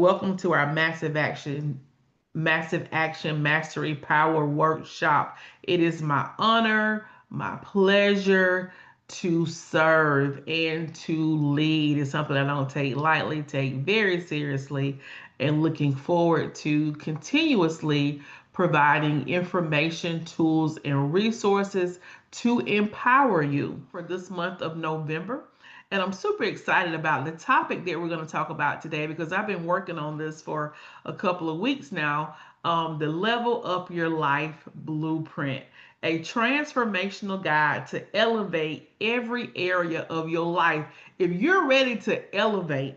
Welcome to our Massive Action Mastery Power Workshop. It is my honor, my pleasure to serve and to lead. It's something I don't take lightly, take very seriously, and looking forward to continuously providing information, tools, and resources to empower you for this month of November. And I'm super excited about the topic that we're going to talk about today because I've been working on this for a couple of weeks now. The Level Up Your Life Blueprint, a transformational guide to elevate every area of your life. If you're ready to elevate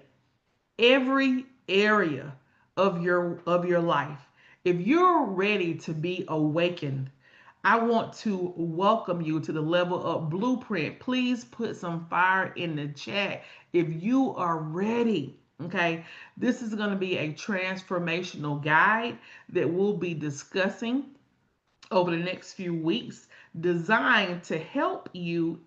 every area of your life, if you're ready to be awakened, I want to welcome you to the Level Up Blueprint. Please put some fire in the chat if you are ready. Okay, this is going to be a transformational guide that we'll be discussing over the next few weeks, designed to help you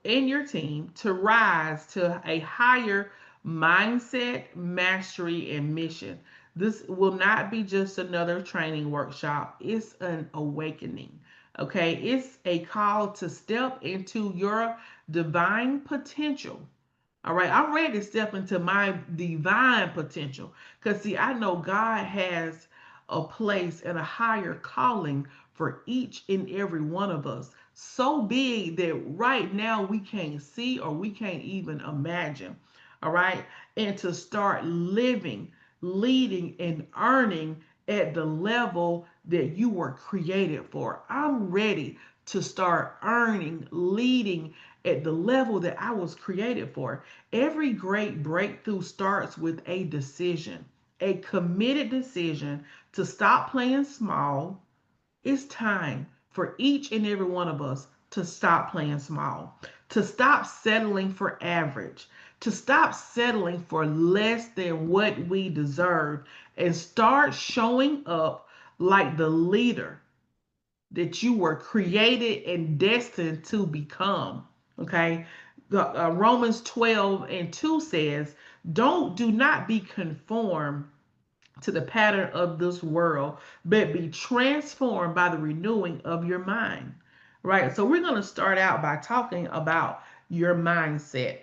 and your team to rise to a higher mindset, mastery, and mission. This will not be just another training workshop, it's an awakening. Okay, it's a call to step into your divine potential. All right, I'm ready to step into my divine potential because, see, I know God has a place and a higher calling for each and every one of us. So big that right now we can't see or we can't even imagine. All right, and to start living, leading, and earning at the level that you were created for. I'm ready to start earning, leading at the level that I was created for. Every great breakthrough starts with a decision, a committed decision to stop playing small. It's time for each and every one of us to stop playing small, to stop settling for average, to stop settling for less than what we deserve, and start showing up like the leader that you were created and destined to become. Okay. Romans 12:2 says, do not be conformed to the pattern of this world, but be transformed by the renewing of your mind. Right. So we're going to start out by talking about your mindset.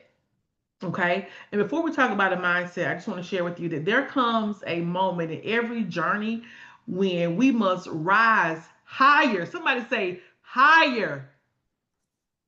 Okay. And before we talk about a mindset, I just want to share with you that there comes a moment in every journey when we must rise higher. Somebody say higher,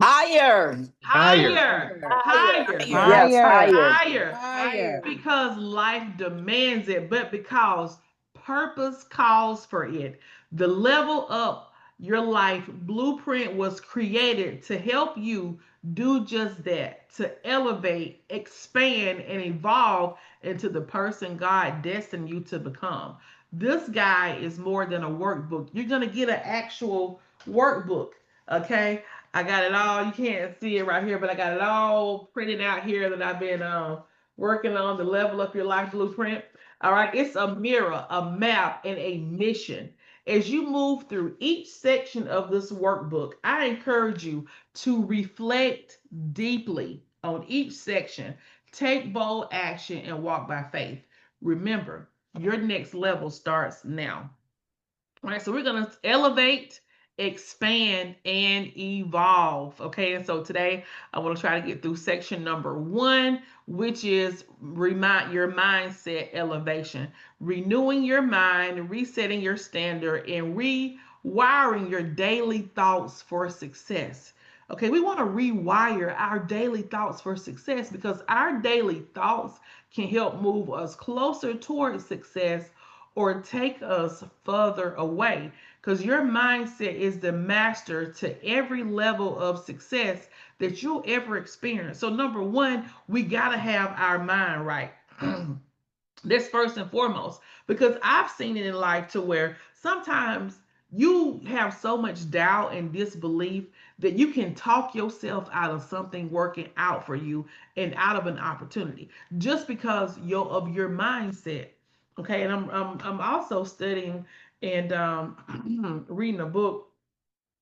Higher. Higher. higher, Higher. higher, Yes, Higher, higher. higher. higher. Because life demands it, but because purpose calls for it. The Level Up Your Life Blueprint was created to help you do just that, to elevate, expand, and evolve into the person God destined you to become. This guide is more than a workbook. You're going to get an actual workbook, okay? I got it all. You can't see it right here, but I got it all printed out here that I've been working on the Level Up Your Life Blueprint. All right, it's a mirror, a map, and a mission. As you move through each section of this workbook, I encourage you to reflect deeply on each section, take bold action, and walk by faith. Remember, your next level starts now. All right, so we're going to elevate, expand, and evolve. Okay, and so today I want to try to get through section number 1, which is remind your mindset elevation, renewing your mind, resetting your standard, and rewiring your daily thoughts for success. Okay, we want to rewire our daily thoughts for success because our daily thoughts can help move us closer towards success or take us further away, because your mindset is the master to every level of success that you'll ever experience. So, number one, we got to have our mind right. That's first and foremost, because I've seen it in life to where sometimes you have so much doubt and disbelief that you can talk yourself out of something working out for you and out of an opportunity just because of your mindset. Okay, and I'm also studying and reading a book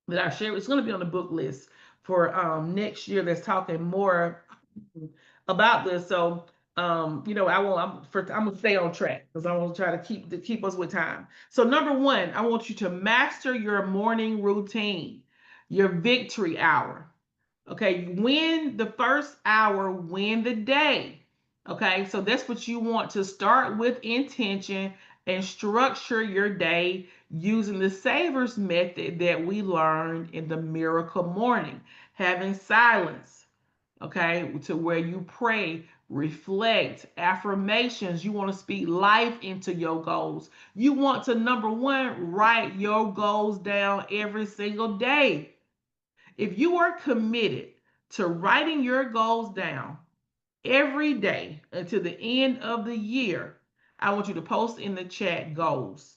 that I share. It's going to be on the book list for next year. That's talking more about this. So I'm gonna stay on track because I want to try to keep us with time. So number one, I want you to master your morning routine, your victory hour. Okay, win the first hour, win the day. Okay, so that's what you want to start with intention and structure your day using the Savers method that we learned in the Miracle Morning. Having silence, okay, to where you pray, reflect, affirmations. You want to speak life into your goals. You want to, number one, write your goals down every single day. If you are committed to writing your goals down every day until the end of the year, I want you to post in the chat goals.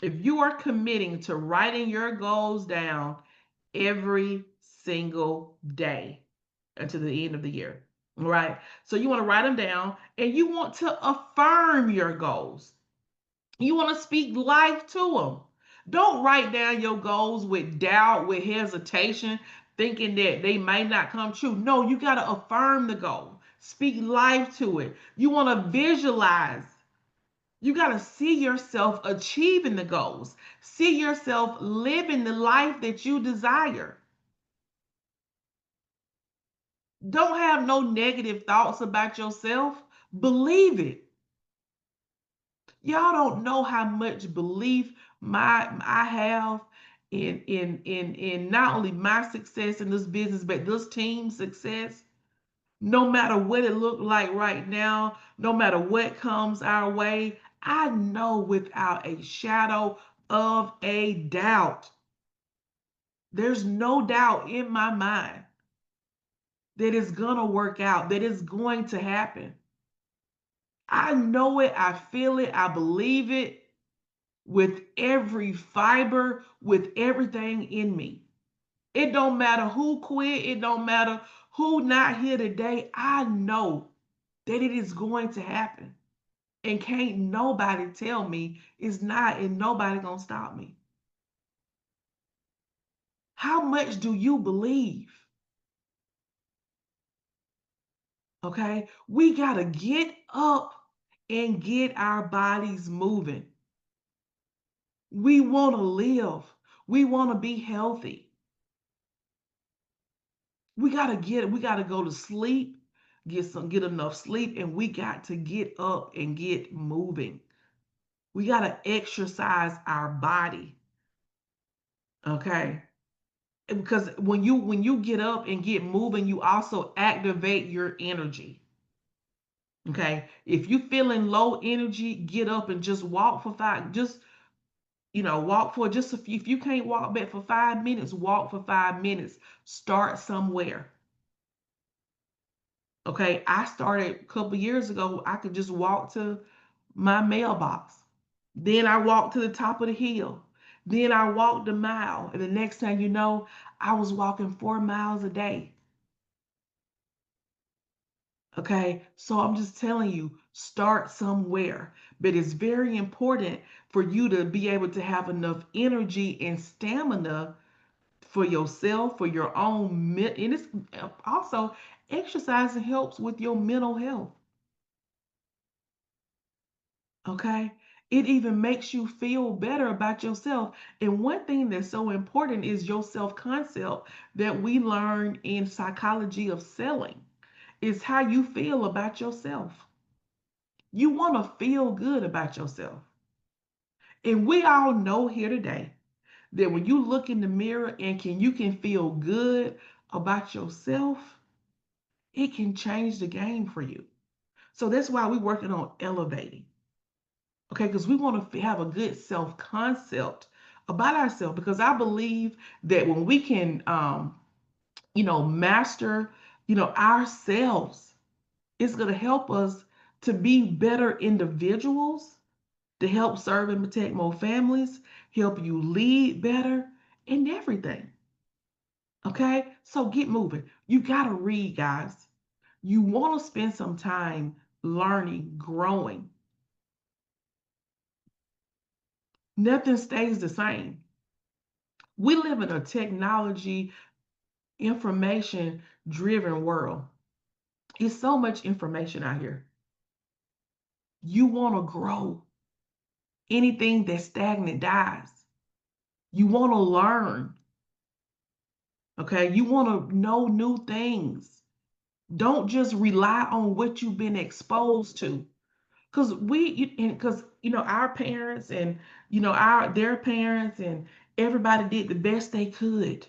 If you are committing to writing your goals down every single day until the end of the year, all right? So you want to write them down and you want to affirm your goals. You want to speak life to them. Don't write down your goals with doubt, with hesitation, thinking that they might not come true. No, you got to affirm the goal. Speak life to it. You want to visualize. You got to see yourself achieving the goals. See yourself living the life that you desire. Don't have no negative thoughts about yourself. Believe it. Y'all don't know how much belief my I have in not only my success in this business, but this team's success. No matter what it look like right now, no matter what comes our way, I know without a shadow of a doubt, there's no doubt in my mind that it's gonna work out, that it's going to happen. I know it, I feel it, I believe it with every fiber, with everything in me. It don't matter who quit, it don't matter who not here today. I know that it is going to happen. And can't nobody tell me it's not, and nobody gonna stop me. How much do you believe? Okay, we gotta get up and get our bodies moving. We want to live. We want to be healthy. We gotta go to sleep, get enough sleep, and we got to get up and get moving. We gotta exercise our body. Okay. Because when you get up and get moving, you also activate your energy. Okay. If you feeling low energy, get up and just walk for five, just walk for just a few. If you can't walk back for 5 minutes, walk for 5 minutes. Start somewhere. Okay, I started a couple years ago. I could just walk to my mailbox. Then I walked to the top of the hill. Then I walked a mile. And the next thing you know, I was walking 4 miles a day. Okay, so I'm just telling you, start somewhere. But it's very important for you to be able to have enough energy and stamina for yourself, for your own, and it's also exercising helps with your mental health. Okay. It even makes you feel better about yourself. And one thing that's so important is your self concept that we learn in psychology of selling is how you feel about yourself. You want to feel good about yourself. And we all know here today that when you look in the mirror and you can feel good about yourself, it can change the game for you. So that's why we're working on elevating. Okay, because we want to have a good self concept about ourselves. Because I believe that when we can, master, ourselves, it's going to help us to be better individuals, to help serve and protect more families, help you lead better, and everything. Okay, so get moving. You got to read, guys. You want to spend some time learning, growing. Nothing stays the same. We live in a technology, information driven world. It's so much information out here. You want to grow. Anything that's stagnant dies. You want to learn. Okay. You want to know new things. Don't just rely on what you've been exposed to. Because our parents and our their parents and everybody did the best they could.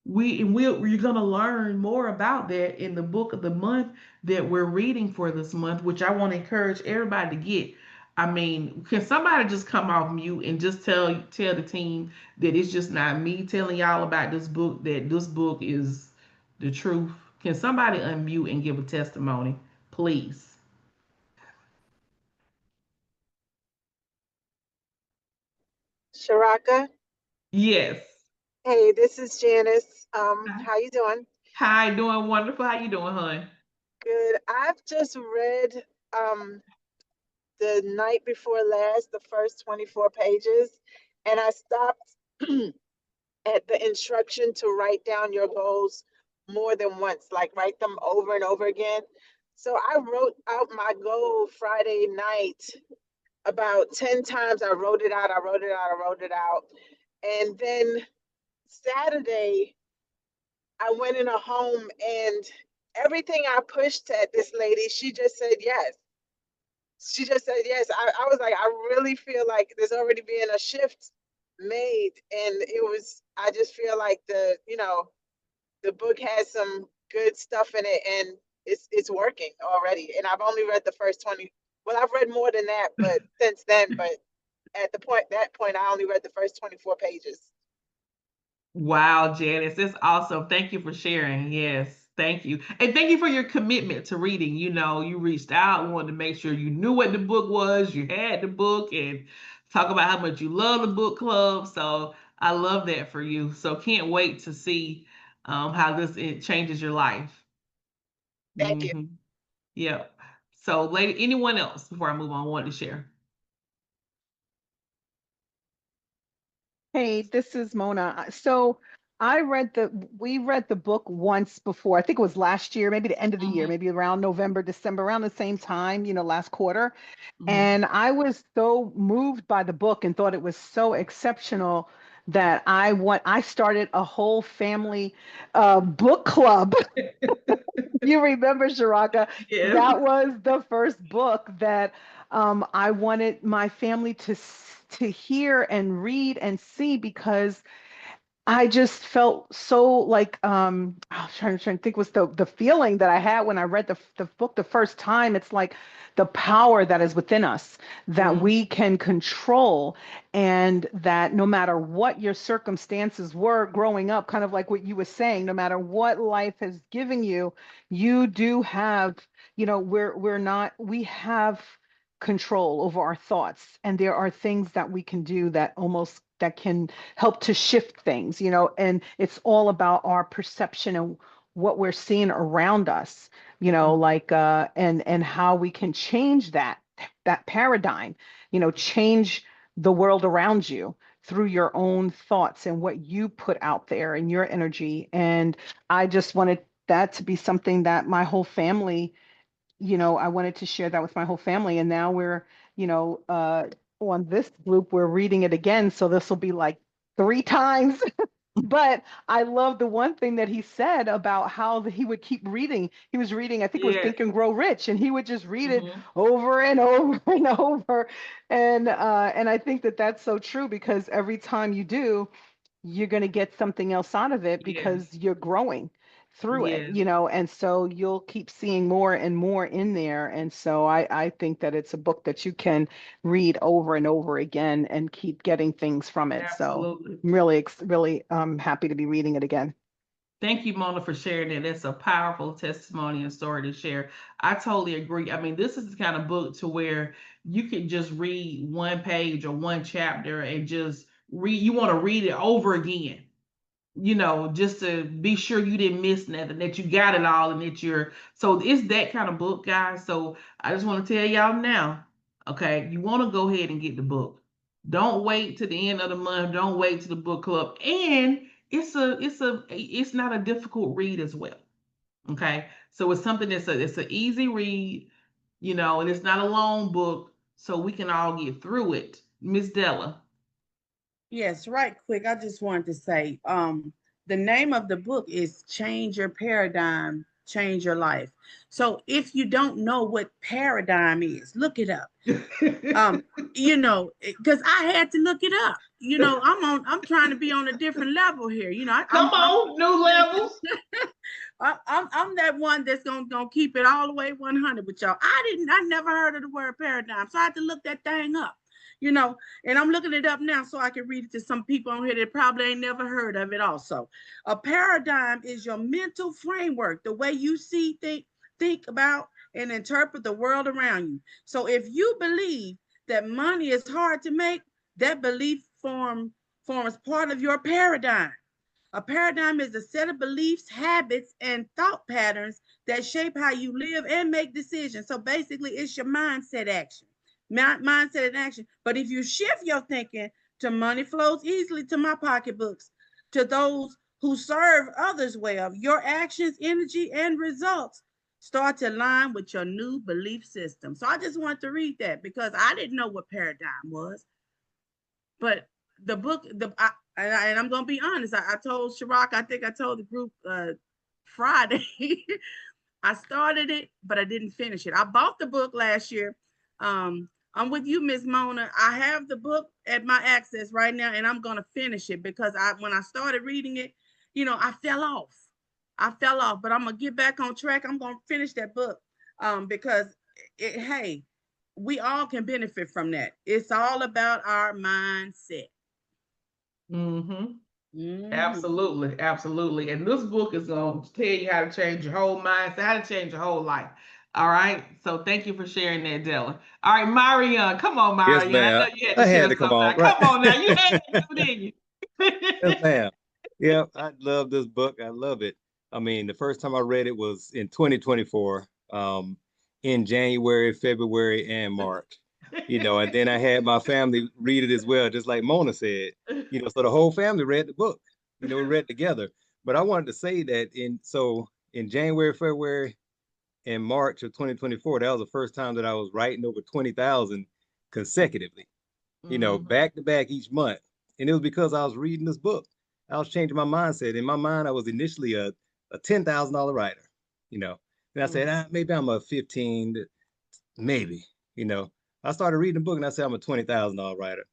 We're gonna learn more about that in the book of the month that we're reading for this month, which I want to encourage everybody to get. I mean, can somebody just come off mute and just tell the team that it's just not me telling y'all about this book, that this book is the truth? Can somebody unmute and give a testimony, please? Charaka. Yes. Hey, this is Janice. How you doing? Hi, doing wonderful. How you doing, hon? Good. I've just read um the night before last, the first 24 pages, and I stopped at the instruction to write down your goals more than once, like write them over and over again. So I wrote out my goal Friday night about 10 times. I wrote it out, I wrote it out, I wrote it out. And then Saturday, I went in a home and everything I pushed at this lady, she just said yes. She just said yes. I was like, I really feel like there's already been a shift made. And I just feel like the book has some good stuff in it and it's working already. And I've only read the first 20. Well, I've read more than that, but since then, but at that point, I only read the first 24 pages. Wow, Janice, that's awesome. Thank you for sharing. Yes, thank you. And thank you for your commitment to reading. You reached out, wanted to make sure you knew what the book was, you had the book, and talk about how much you love the book club. So I love that for you. So can't wait to see how this it changes your life. Thank you. Hmm. Yep. So, lady, anyone else before I move on, wanted to share? Hey, this is Mona. So we read the book once before. I think it was last year, maybe the end of the year, Hmm. maybe around November, December, around the same time, last quarter. Hmm. And I was so moved by the book and thought it was so exceptional that I started a whole family book club. You remember, Sharaka? Yes. That was the first book that I wanted my family to hear and read and see because I just felt so like I was trying to think was the feeling that I had when I read the book the first time. It's like the power that is within us that Hmm. we can control, and that no matter what your circumstances were growing up, kind of like what you were saying, no matter what life has given you, you do have, we're not, we have control over our thoughts, and there are things that we can do that can help to shift things, and it's all about our perception and what we're seeing around us, like and how we can change that paradigm, change the world around you through your own thoughts and what you put out there and your energy. And I just wanted that to be something that my whole family, I wanted to share that with my whole family. And now we're, you know, uh, on this group, we're reading it again. So this will be like three times. But I love the one thing that he said about how he would keep reading. He was reading, I think it was Yes. Think and Grow Rich, and he would just read it Hmm. over and over and over. And I think that that's so true because every time you do, you're going to get something else out of it because Yes. you're growing through it, Yes. and so you'll keep seeing more and more in there. And so I think that it's a book that you can read over and over again and keep getting things from it. So Absolutely. I'm really happy to be reading it again. Thank you, Mona, for sharing that. That's a powerful testimony and story to share. I totally agree. I mean, this is the kind of book to where you can just read one page or one chapter and just read. You want to read it over again, just to be sure you didn't miss nothing, that you got it all, and that so it's that kind of book, guys. So I just want to tell y'all now, okay, you want to go ahead and get the book. Don't wait to the end of the month. Don't wait to the book club. And it's not a difficult read as well. Okay, so it's something it's an easy read, and it's not a long book, so we can all get through it. Miss Della. Yes, right quick. I just wanted to say, the name of the book is Change Your Paradigm, Change Your Life. So if you don't know what paradigm is, look it up. Um, because I had to look it up. I'm trying to be on a different level here. Come on, new levels. I'm that one that's gonna keep it all the way 100 with y'all. I never heard of the word paradigm, so I had to look that thing up. You know, and I'm looking it up now so I can read it to some people on here that probably ain't never heard of it. Also, a paradigm is your mental framework, the way you see, think about, and interpret the world around you. So if you believe that money is hard to make, that belief forms part of your paradigm. A paradigm is a set of beliefs, habits, and thought patterns that shape how you live and make decisions. So basically, it's your mindset action. Mindset and action. But if you shift your thinking to money flows easily to my pocketbooks, to those who serve others well, your actions, energy, and results start to align with your new belief system. So I just wanted to read that because I didn't know what paradigm was. But the book, and I'm gonna be honest. I told Charaka, I think I told the group Friday. I started it, but I didn't finish it. I bought the book last year. I'm with you, Miss Mona. I have the book at my access right now, and I'm gonna finish it because when I started reading it, I fell off. But I'm gonna get back on track. I'm gonna finish that book because hey, we all can benefit from that. It's all about our mindset. Mm-hmm. Mm-hmm. Absolutely, absolutely. And this book is going to tell you how to change your whole mindset, how to change your whole life. All right. So thank you for sharing that, Dylan. All right, Marianne. Come on, Yes, Marianne. I ma'am. know you had to I had share to come something on, now. right? Come on now. You had to, didn't Yes, you? ma'am. Yeah, I love this book. I love it. I mean, the first time I read it was in 2024, in January, February, and March. And then I had my family read it as well, just like Mona said. So the whole family read the book. We read together. But I wanted to say that in January, February, and March of 2024, that was the first time that I was writing over 20,000 consecutively, Hmm. back to back each month. And it was because I was reading this book. I was changing my mindset. In my mind, I was initially a $10,000 writer, you know. And I said, maybe I'm a 15, maybe, you know. I started reading the book and I said, I'm a $20,000 writer,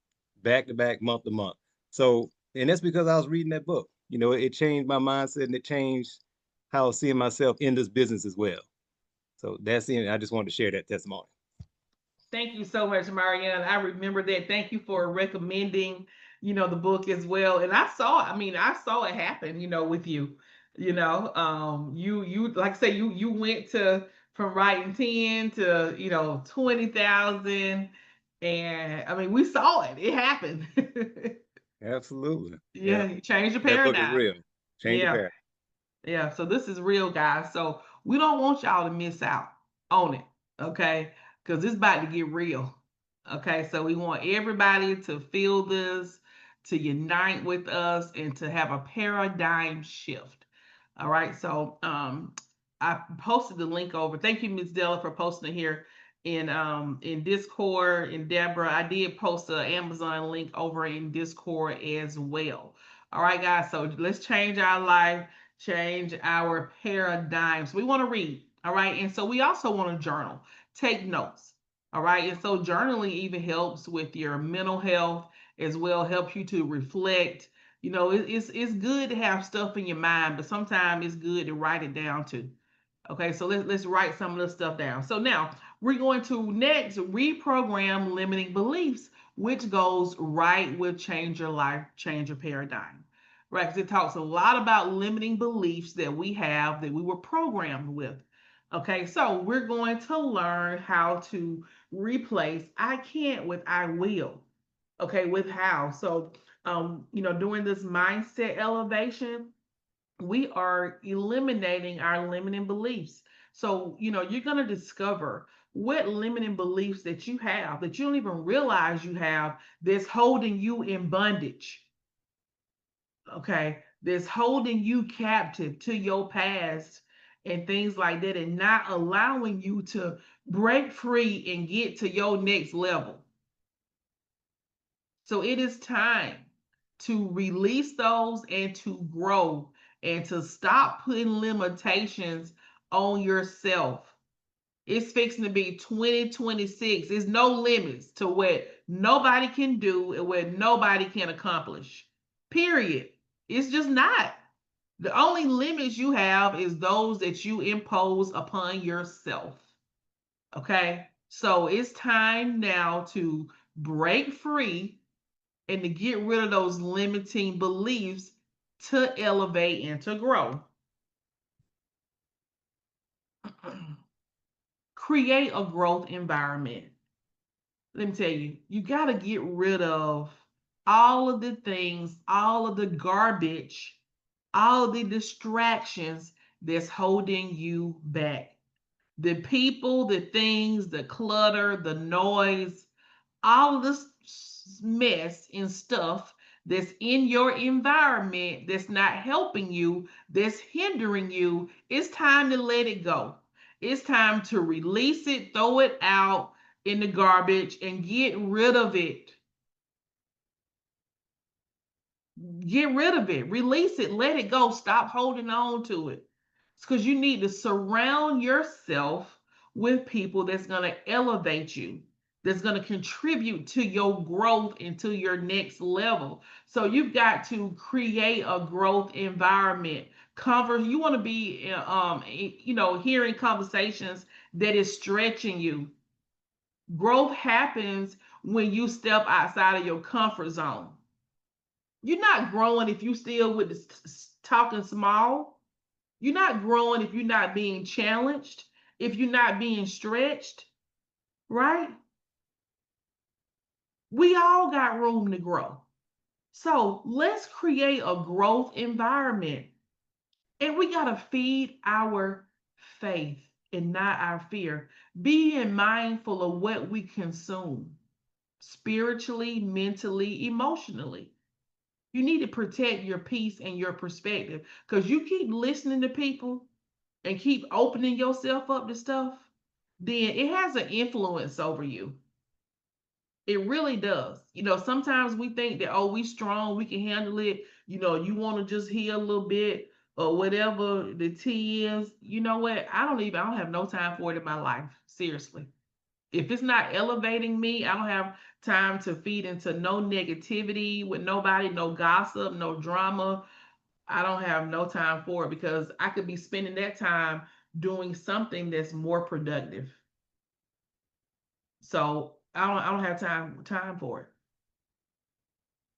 back to back, month to month. So, and that's because I was reading that book. It changed my mindset and it changed how I was seeing myself in this business as well. So that's it. I just wanted to share that testimony. Thank you so much, Marianne. I remember that. Thank you for recommending, the book as well. And I saw it happen, with you. You like I say, you went to from writing 10 to, 20,000. And I mean, we saw it. It happened. Absolutely. Yeah, Yeah. you changed your That book is paradigm. real. Change your Yeah. paradigm. Yeah, so this is real, guys. So we don't want y'all to miss out on it, okay? Because it's about to get real, okay? So we want everybody to feel this, to unite with us, and to have a paradigm shift. All right. So I posted the link over. Thank you, Ms. Della, for posting it here in Discord. And Deborah, I did post an Amazon link over in Discord as well. All right, guys. So let's change our life, change our paradigms. We want to read. All right. And so we also want to journal, take notes. All right. And so journaling even helps with your mental health as well, helps you to reflect. It's good to have stuff in your mind, but sometimes it's good to write it down too. Okay, so let's write some of this stuff down. So now we're going to next reprogram limiting beliefs, which goes right with change your life, change your paradigm. Right, because it talks a lot about limiting beliefs that we have that we were programmed with. Okay, so we're going to learn how to replace I can't with I will. Okay, with how. So during this mindset elevation, we are eliminating our limiting beliefs. So, you're going to discover what limiting beliefs that you have that you don't even realize you have that's holding you in bondage. Okay. that's holding you captive to your past and things like that, and not allowing you to break free and get to your next level. So it is time to release those and to grow and to stop putting limitations on yourself. It's fixing to be 2026. There's no limits to what nobody can do and what nobody can accomplish. Period. It's just not. The only limits you have is those that you impose upon yourself. Okay? So it's time now to break free and to get rid of those limiting beliefs to elevate and to grow. Create a growth environment. Let me tell you, you got to get rid of all of the things, all of the garbage, all of the distractions that's holding you back. The people, the things, the clutter, the noise, all of this mess and stuff that's in your environment that's not helping you, that's hindering you, it's time to let it go. It's time to release it, throw it out in the garbage, and get rid of it. Get rid of it, release it, let it go, stop holding on to it. It's because you need to surround yourself with people that's going to elevate you, that's going to contribute to your growth and to your next level. So you've got to create a growth environment. You want to be hearing conversations that is stretching you. Growth happens when you step outside of your comfort zone. You're not growing if you still with this talking small. You're not growing if you're not being challenged, if you're not being stretched, right? We all got room to grow. So let's create a growth environment. And we got to feed our faith and not our fear. Being mindful of what we consume spiritually, mentally, emotionally. You need to protect your peace and your perspective because you keep listening to people and keep opening yourself up to stuff, then it has an influence over you. It really does. Sometimes we think that, oh, we strong, we can handle it. You want to just heal a little bit or whatever the tea is. You know what? I don't have no time for it in my life. Seriously. If it's not elevating me, I don't have time to feed into no negativity with nobody, no gossip, no drama. I don't have no time for it because I could be spending that time doing something that's more productive. So I don't have time for it.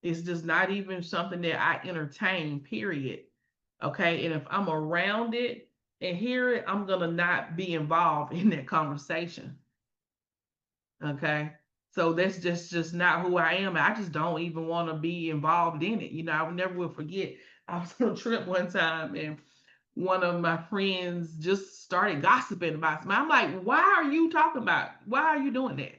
It's just not even something that I entertain, period. Okay. And if I'm around it and hear it, I'm gonna not be involved in that conversation. Okay. So that's just not who I am. I just don't even want to be involved in it. I never will forget. I was on a trip one time and one of my friends just started gossiping about something. I'm like, why are you talking about? Why are you doing that?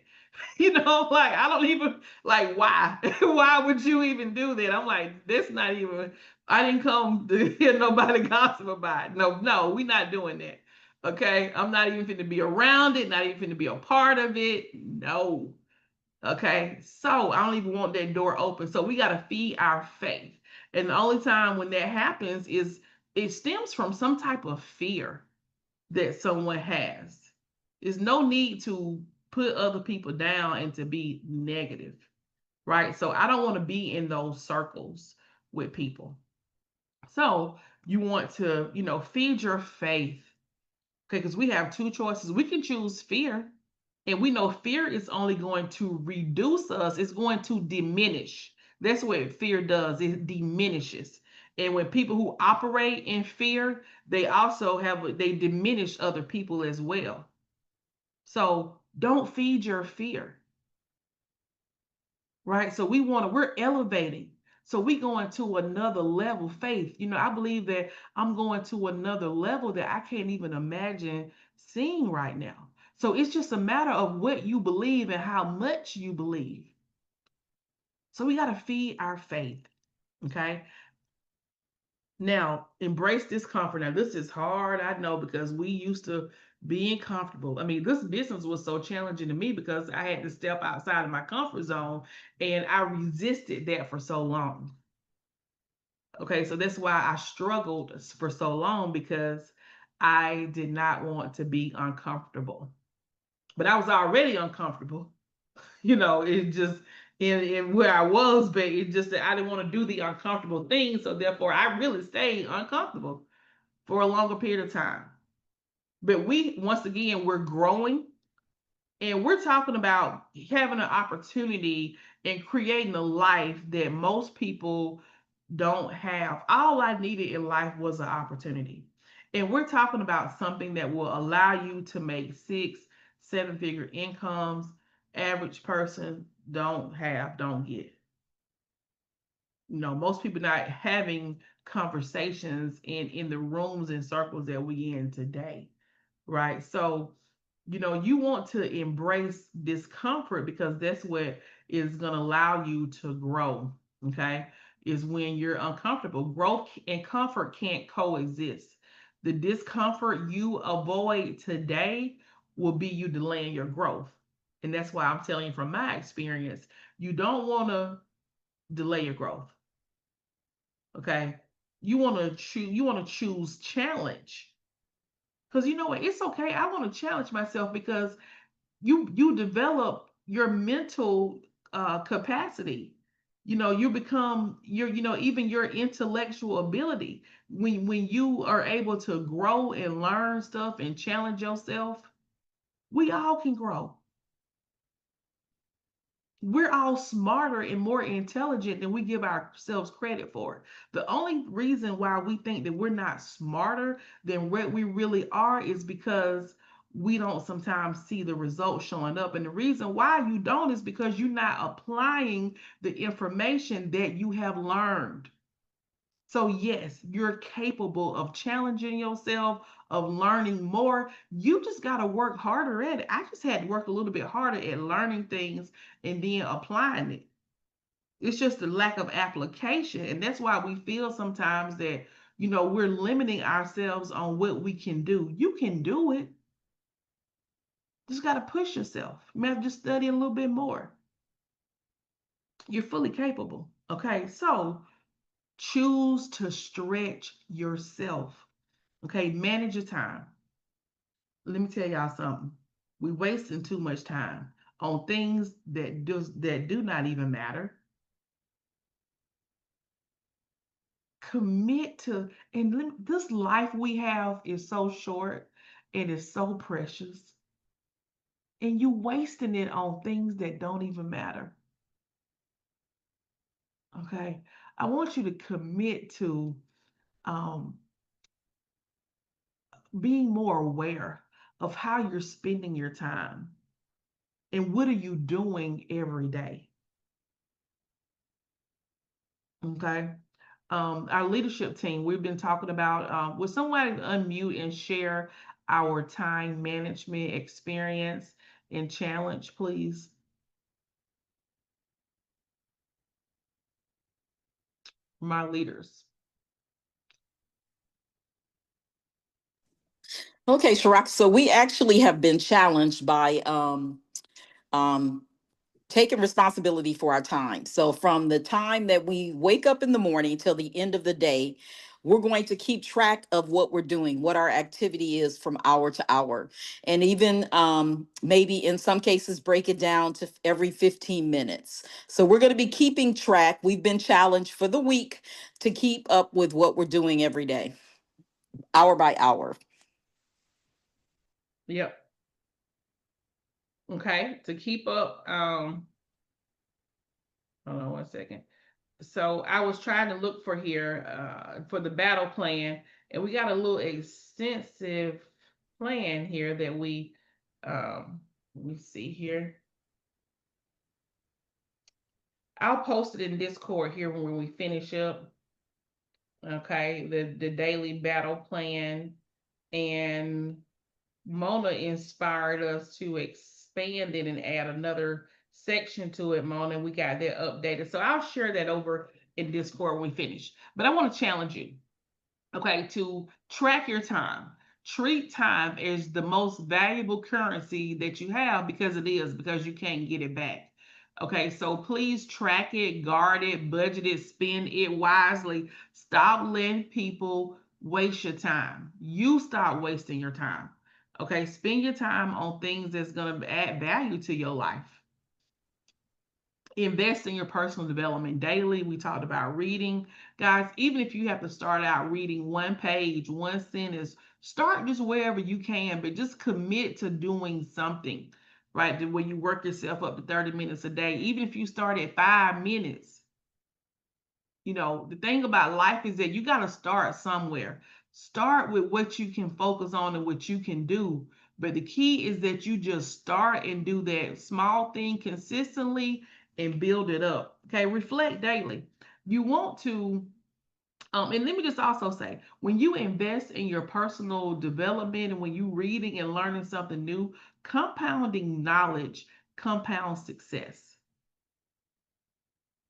Like I don't even like why. Why would you even do that? I'm like, that's not even I didn't come to hear nobody gossip about it. No, we're not doing that. Okay. I'm not even finna be around it, not even finna be a part of it. No. Okay. So I don't even want that door open. So we gotta feed our faith. And the only time when that happens is it stems from some type of fear that someone has. There's no need to put other people down and to be negative, right? So I don't want to be in those circles with people. So you want to, feed your faith. Okay, because we have two choices. We can choose fear, and we know fear is only going to reduce us, it's going to diminish. That's what fear does, it diminishes. And when people who operate in fear, they diminish other people as well. So don't feed your fear, right? So we're elevating. So we going to another level faith. I believe that I'm going to another level that I can't even imagine seeing right now. So it's just a matter of what you believe and how much you believe. So we got to feed our faith. Okay. Now, embrace discomfort. Now, this is hard, I know, because we used to being comfortable. I mean, this business was so challenging to me because I had to step outside of my comfort zone and I resisted that for so long. Okay, so that's why I struggled for so long because I did not want to be uncomfortable. But I was already uncomfortable. It just in where I was, but it just that I didn't want to do the uncomfortable thing. So therefore I really stayed uncomfortable for a longer period of time. But we once again we're growing and we're talking about having an opportunity and creating a life that most people don't have. All I needed in life was an opportunity. And we're talking about something that will allow you to make six, seven-figure incomes. Average person don't get. Most people not having conversations in the rooms and circles that we in today, right? So you want to embrace discomfort because that's what is going to allow you to grow. Okay, is when you're uncomfortable. Growth and comfort can't coexist. The discomfort you avoid today will be you delaying your growth. And that's why I'm telling you from my experience, you don't want to delay your growth. Okay, you want to choose challenge, because you know what, it's okay. I want to challenge myself because you develop your mental capacity. You become even your intellectual ability when you are able to grow and learn stuff and challenge yourself. We all can grow. We're all smarter and more intelligent than we give ourselves credit for. The only reason why we think that we're not smarter than what we really are is because we don't sometimes see the results showing up. And the reason why you don't is because you're not applying the information that you have learned. So, yes, you're capable of challenging yourself, of learning more. You just got to work harder at it. I just had to work a little bit harder at learning things and then applying it. It's just the lack of application. And that's why we feel sometimes that, we're limiting ourselves on what we can do. You can do it. Just got to push yourself. You may have to just study a little bit more. You're fully capable. Okay. So, choose to stretch yourself. Okay, manage your time. Let me tell y'all something. We wasting too much time on things that do not even matter. Commit to and this life we have is so short and it's so precious, and you wasting it on things that don't even matter. Okay, I want you to commit to um, being more aware of how you're spending your time and what are you doing every day. Okay. Our leadership team, we've been talking about, will someone unmute and share our time management experience and challenge, please? My leaders. Okay, Shiraka. So we actually have been challenged by um, taking responsibility for our time. So from the time that we wake up in the morning till the end of the day, we're going to keep track of what we're doing, what our activity is from hour to hour, and even maybe in some cases break it down to every 15 minutes. So we're going to be keeping track. We've been challenged for the week to keep up with what we're doing every day, hour by hour. Yep. Okay. To keep up, hold on one second. So I was trying to look for here for the battle plan, and we got a little extensive plan here that let me see here. I'll post it in Discord here when we finish up. Okay, the daily battle plan, and Mona inspired us to expand it and add another section to it, Mona. We got that updated. So I'll share that over in Discord when we finish. But I want to challenge you. Okay, to track your time. Treat time as the most valuable currency that you have, because it is, because you can't get it back. Okay, so please track it, guard it, budget it, spend it wisely. Stop letting people waste your time. You stop wasting your time. Okay, spend your time on things that's going to add value to your life. Invest in your personal development daily. We talked about reading. Guys, even if you have to start out reading one page, one sentence, start just wherever you can, but just commit to doing something, right? Where you work yourself up to 30 minutes a day. Even if you start at 5 minutes, the thing about life is that you got to start somewhere. Start with what you can focus on and what you can do. But the key is that you just start and do that small thing consistently and build it up. Okay, reflect daily. You want to, and let me just also say, when you invest in your personal development and when you reading and learning something new, compounding knowledge compounds success.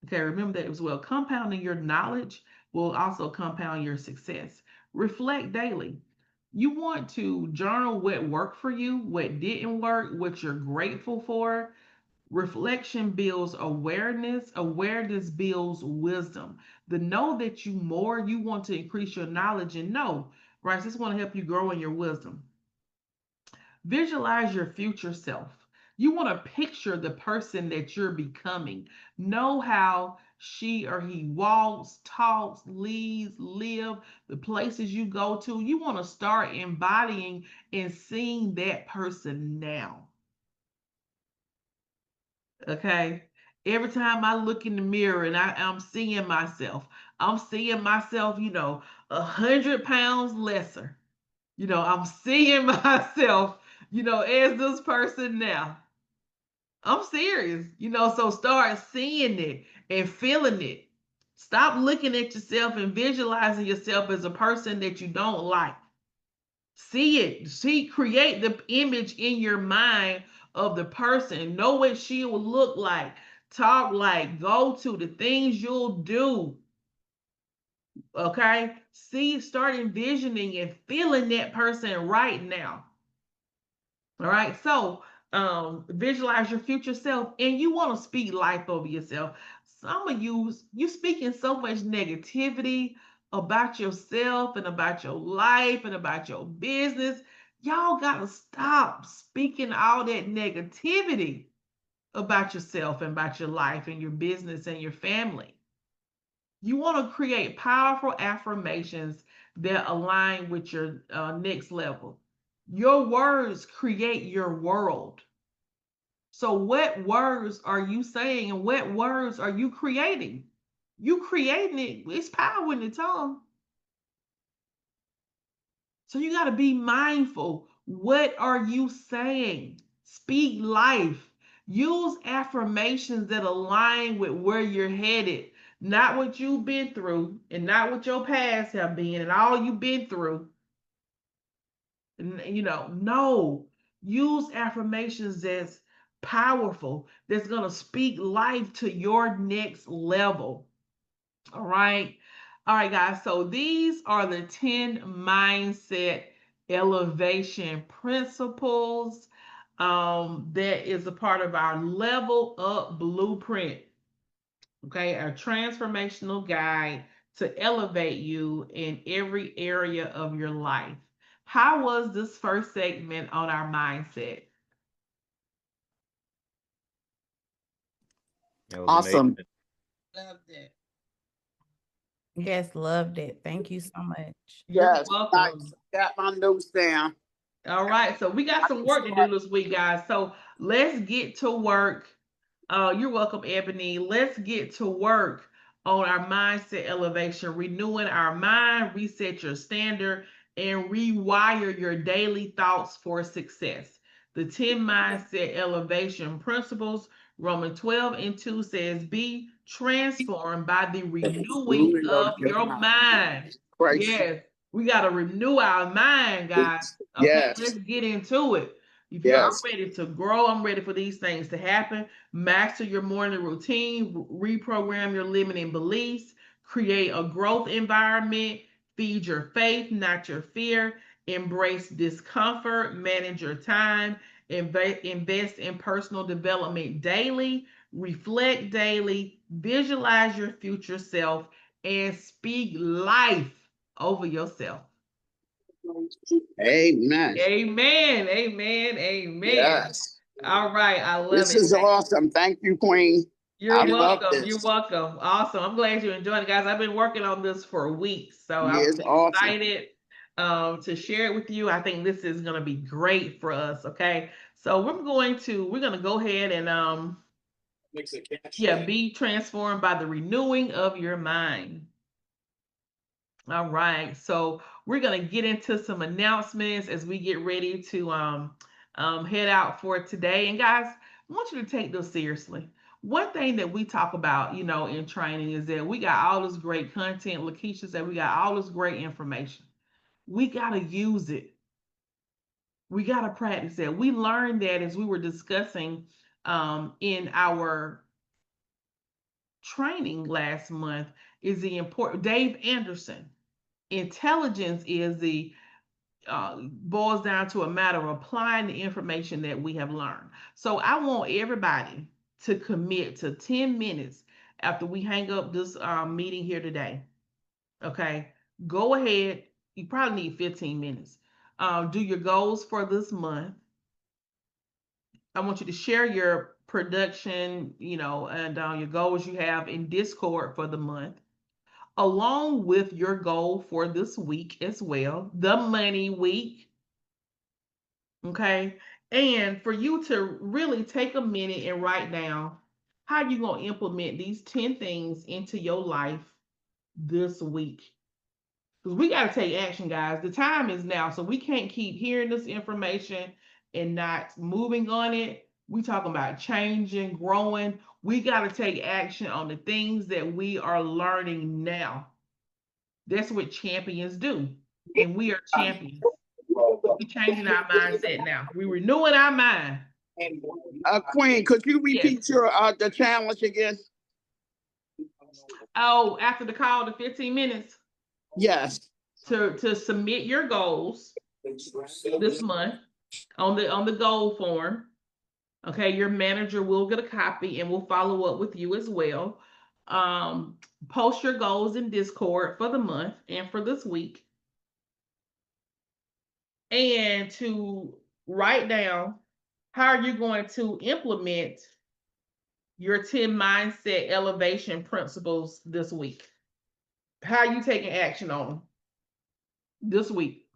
Okay, remember that as well. Compounding your knowledge will also compound your success. Reflect daily. You want to journal what worked for you, what didn't work, what you're grateful for. Reflection builds awareness. Awareness builds wisdom. The know that you more, you want to increase your knowledge and know, right? This want to help you grow in your wisdom. Visualize your future self. You want to picture the person that you're becoming. Know how she or he walks, talks, leads, live, the places you go to. You want to start embodying and seeing that person now. Okay. Every time I look in the mirror and I'm seeing myself, 100 pounds lesser. I'm seeing myself, as this person now. I'm serious, so start seeing it and feeling it. Stop looking at yourself and visualizing yourself as a person that you don't like. See it. Create the image in your mind of the person. Know what she will look like, talk like, go to, the things you'll do. Okay? Start envisioning and feeling that person right now. All right. So visualize your future self, and you want to speak life over yourself. Some of you speaking so much negativity about yourself and about your life and about your business. Y'all gotta stop speaking all that negativity about yourself and about your life and your business and your family. You want to create powerful affirmations that align with your next level. Your words create your world. So, what words are you saying and what words are you creating? You creating it, it's power in the tongue. So, you got to be mindful. What are you saying? Speak life. Use affirmations that align with where you're headed, not what you've been through and not what your past have been and all you've been through. No, use affirmations that's powerful, that's going to speak life to your next level. All right. All right, guys. So these are the 10 mindset elevation principles that is a part of our level up blueprint. Okay, a transformational guide to elevate you in every area of your life. How was this first segment on our mindset? That was amazing. Awesome. Loved it. Yes, loved it. Thank you so much. You're Yes, welcome. nice. Got my notes down. All right, so we got I some can work to do start. this week, guys. So let's get to work. You're welcome, Ebony. Let's get to work on our mindset elevation, renewing our mind, reset your standard, and rewire your daily thoughts for success. The 10 mindset elevation principles, Romans 12 and 2 says, be transformed by the renewing Renewing of of your your mind. mind. Christ. Yes, we got to renew our mind, guys. Okay, let's Yes. get into it. I'm Yes. ready to grow, I'm ready for these things to happen. Master your morning routine, reprogram your limiting beliefs, create a growth environment, Feed your faith, not your fear. Embrace discomfort. Manage your time. Invest in personal development daily. Reflect daily. Visualize your future self and speak life over yourself. Amen. Amen. Amen. Amen. Yes. All right. I love This it. is awesome. Thank you, Queen. I You're love welcome. You're this. welcome. Awesome. I'm glad you enjoyed it, guys. I've been working on this for weeks, so Yeah, I'm it's awesome. excited to share it with you. I think this is going to be great for us. Okay, so we're going to go ahead and be transformed by the renewing of your mind. All right, so we're gonna get into some announcements as we get ready to head out for today. And guys, I want you to take this seriously. One thing that we talk about, in training is that we got all this great content. Lakeisha said we got all this great information. We gotta use it. We gotta practice that. We learned that as we were discussing in our training last month is the important. Dave Anderson. Intelligence is the boils down to a matter of applying the information that we have learned. So I want everybody to commit to 10 minutes after we hang up this meeting here today. Okay, go ahead. You probably need 15 minutes. Do your goals for this month. I want you to share your production, and your goals you have in Discord for the month, along with your goal for this week as well, the money week. Okay. And for you to really take a minute and write down how you're going to implement these 10 things into your life this week. Because we got to take action, guys. The time is now. So we can't keep hearing this information and not moving on it. We talking about changing, growing. We got to take action on the things that we are learning now. That's what champions do. And we are champions. We're changing our mindset now. We're renewing our mind. Queen, could you Yes. repeat your the challenge again? Oh, after the call to 15 minutes Yes. to submit your goals this month on the goal form. Okay, your manager will get a copy and will follow up with you as well. Um, Post your goals in Discord for the month and for this week, and to write down how are you going to implement your 10 mindset elevation principles this week. How are you taking action on them this week?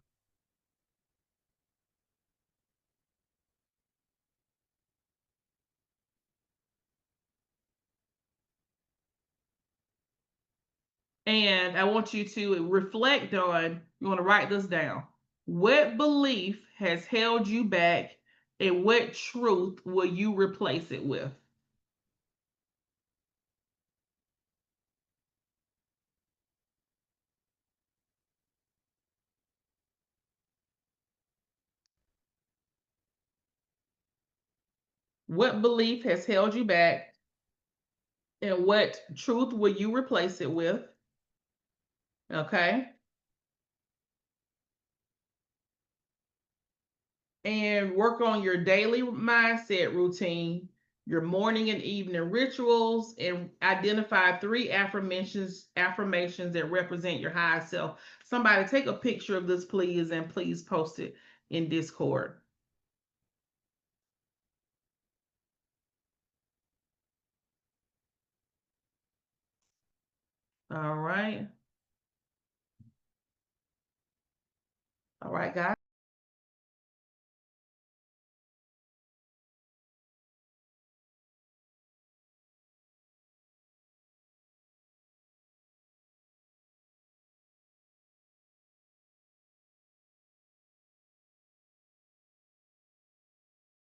And I want you to reflect on, you want to write this down. What belief has held you back, and what truth will you replace it with? What belief has held you back, and what truth will you replace it with? Okay. And work on your daily mindset routine, your morning and evening rituals, and identify 3 affirmations that represent your higher self. Somebody take a picture of this, please, and please post it in Discord. All right. All right, guys.